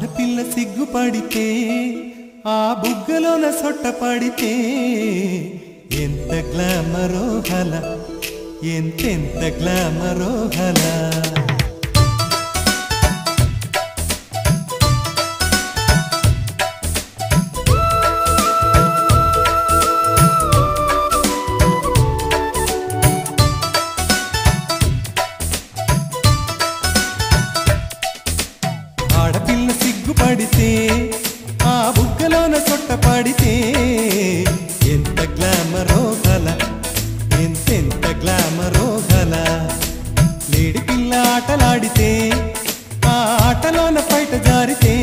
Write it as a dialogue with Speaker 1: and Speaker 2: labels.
Speaker 1: ఆడపిల్ల సిగ్గుపడితే ఆ బుగ్గలోన సొట్టపడితే ఎంత గ్లామరో హల ఎంతెంత గ్లామరో హల ఆడపిల్ల సిగ్గుపడితే ఆ బుగ్గలోన సొట్టపడితే ఎంత గ్లామరో గల ఎంతెంత గ్లామరో గల లేడి పిల్ల ఆటలాడితే ఆ ఆటలోన బయట జారితే